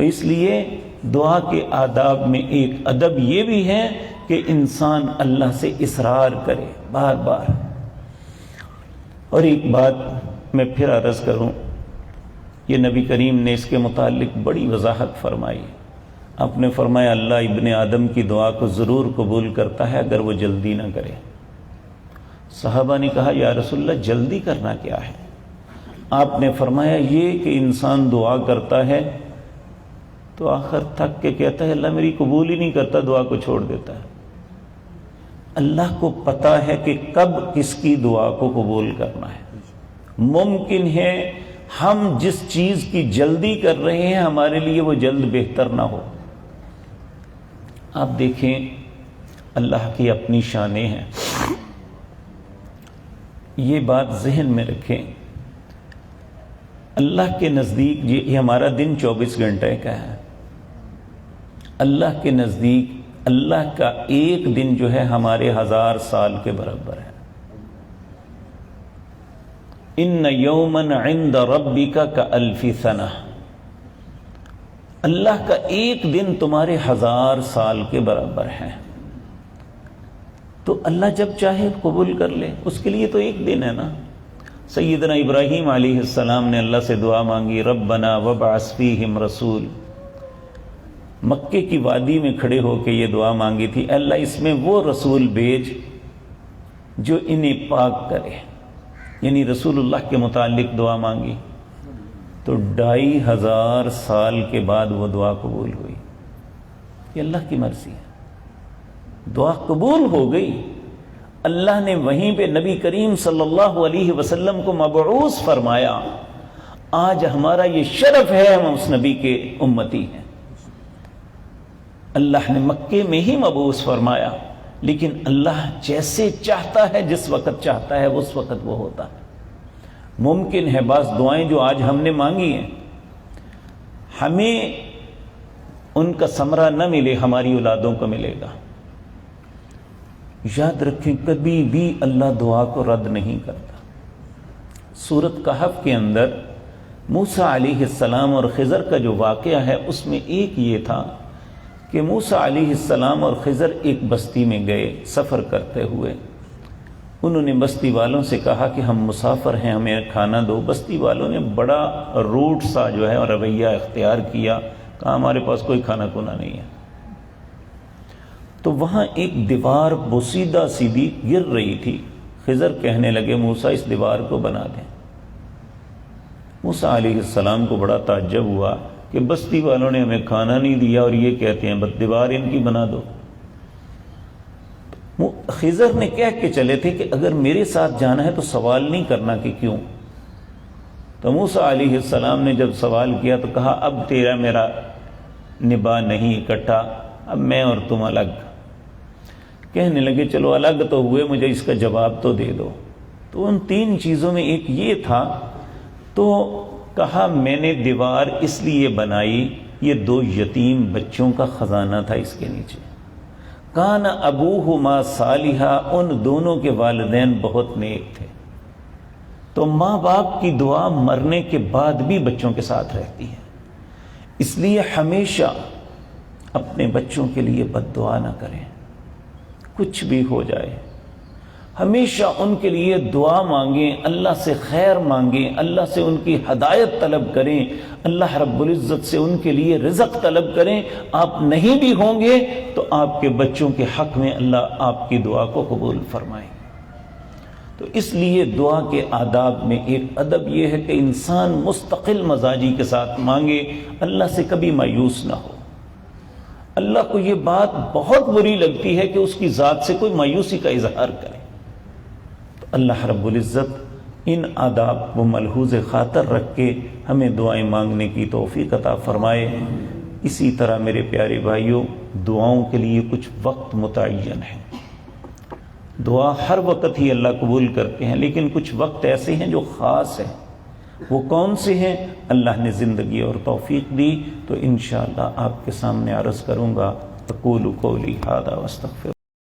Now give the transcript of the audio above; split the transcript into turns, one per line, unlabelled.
تو اس لیے دعا کے آداب میں ایک ادب یہ بھی ہے کہ انسان اللہ سے اصرار کرے بار بار۔ اور ایک بات میں پھر عرض کروں، یہ نبی کریم نے اس کے متعلق بڑی وضاحت فرمائی۔ آپ نے فرمایا اللہ ابن آدم کی دعا کو ضرور قبول کرتا ہے اگر وہ جلدی نہ کرے۔ صحابہ نے کہا یا رسول اللہ جلدی کرنا کیا ہے؟ آپ نے فرمایا یہ کہ انسان دعا کرتا ہے تو آخر تھک کے کہتا ہے اللہ میری قبول ہی نہیں کرتا، دعا کو چھوڑ دیتا ہے۔ اللہ کو پتا ہے کہ کب کس کی دعا کو قبول کرنا ہے۔ ممکن ہے ہم جس چیز کی جلدی کر رہے ہیں ہمارے لیے وہ جلد بہتر نہ ہو۔ آپ دیکھیں اللہ کی اپنی شانیں ہیں، یہ بات ذہن میں رکھیں۔ اللہ کے نزدیک یہ ہمارا دن 24 گھنٹے کا ہے، اللہ کے نزدیک اللہ کا ایک دن جو ہے ہمارے 1000 سال کے برابر ہے۔ ان یوما عند ربک کالف سنہ، اللہ کا ایک دن تمہارے 1000 سال کے برابر ہے۔ تو اللہ جب چاہے قبول کر لے، اس کے لیے تو ایک دن ہے نا۔ سیدنا ابراہیم علیہ السلام نے اللہ سے دعا مانگی ربنا وابعث فیہم رسول، مکے کی وادی میں کھڑے ہو کے یہ دعا مانگی تھی اللہ اس میں وہ رسول بھیج جو انہیں پاک کرے، یعنی رسول اللہ کے متعلق دعا مانگی۔ تو 2500 سال کے بعد وہ دعا قبول ہوئی۔ یہ اللہ کی مرضی ہے، دعا قبول ہو گئی۔ اللہ نے وہیں پہ نبی کریم صلی اللہ علیہ وسلم کو مبعوث فرمایا۔ آج ہمارا یہ شرف ہے ہم اس نبی کے امتی ہیں۔ اللہ نے مکے میں ہی مبعوث فرمایا، لیکن اللہ جیسے چاہتا ہے جس وقت چاہتا ہے اس وقت وہ ہوتا ہے۔ ممکن ہے بعض دعائیں جو آج ہم نے مانگی ہیں ہمیں ان کا ثمرہ نہ ملے، ہماری اولادوں کو ملے گا۔ یاد رکھیں کبھی بھی اللہ دعا کو رد نہیں کرتا۔ سورۃ کہف کے اندر موسیٰ علیہ السلام اور خضر کا جو واقعہ ہے اس میں ایک یہ تھا کہ موسیٰ علیہ السلام اور خضر ایک بستی میں گئے سفر کرتے ہوئے۔ انہوں نے بستی والوں سے کہا کہ ہم مسافر ہیں، ہمیں کھانا دو۔ بستی والوں نے بڑا روٹ سا جو ہے رویہ اختیار کیا، کہا ہمارے پاس کوئی کھانا کھونا نہیں ہے۔ تو وہاں ایک دیوار بوسیدہ سیدھی گر رہی تھی۔ خضر کہنے لگے موسیٰ اس دیوار کو بنا دیں۔ موسیٰ علیہ السلام کو بڑا تعجب ہوا کہ بستی والوں نے ہمیں کھانا نہیں دیا اور یہ کہتے ہیں بس دیوار ان کی بنا دو۔ خضر نے کہہ کے چلے تھے کہ اگر میرے ساتھ جانا ہے تو سوال نہیں کرنا کہ کیوں۔ تو موسیٰ علیہ السلام نے جب سوال کیا تو کہا اب تیرا میرا نباہ نہیں اکٹھا، اب میں اور تم الگ۔ کہنے لگے چلو الگ تو ہوئے، مجھے اس کا جواب تو دے دو۔ تو ان 3 چیزوں میں ایک یہ تھا، تو کہا میں نے دیوار اس لیے بنائی، یہ 2 یتیم بچوں کا خزانہ تھا اس کے نیچے۔ کان ابوہما صالحا، ان دونوں کے والدین بہت نیک تھے۔ تو ماں باپ کی دعا مرنے کے بعد بھی بچوں کے ساتھ رہتی ہے، اس لیے ہمیشہ اپنے بچوں کے لیے بد دعا نہ کریں، کچھ بھی ہو جائے۔ ہمیشہ ان کے لیے دعا مانگیں، اللہ سے خیر مانگیں، اللہ سے ان کی ہدایت طلب کریں، اللہ رب العزت سے ان کے لیے رزق طلب کریں۔ آپ نہیں بھی ہوں گے تو آپ کے بچوں کے حق میں اللہ آپ کی دعا کو قبول فرمائے۔ تو اس لیے دعا کے آداب میں ایک ادب یہ ہے کہ انسان مستقل مزاجی کے ساتھ مانگے، اللہ سے کبھی مایوس نہ ہو۔ اللہ کو یہ بات بہت بری لگتی ہے کہ اس کی ذات سے کوئی مایوسی کا اظہار کرے۔ تو اللہ رب العزت ان آداب کو ملحوظ خاطر رکھ کے ہمیں دعائیں مانگنے کی توفیق عطا فرمائے۔ اسی طرح میرے پیارے بھائیوں، دعاؤں کے لیے کچھ وقت متعین ہے۔ دعا ہر وقت ہی اللہ قبول کرتے ہیں، لیکن کچھ وقت ایسے ہیں جو خاص ہیں۔ وہ کون سے ہیں؟ اللہ نے زندگی اور توفیق دی تو انشاءاللہ آپ کے سامنے عرض کروں گا۔ اقول قولی ھذا واستغفر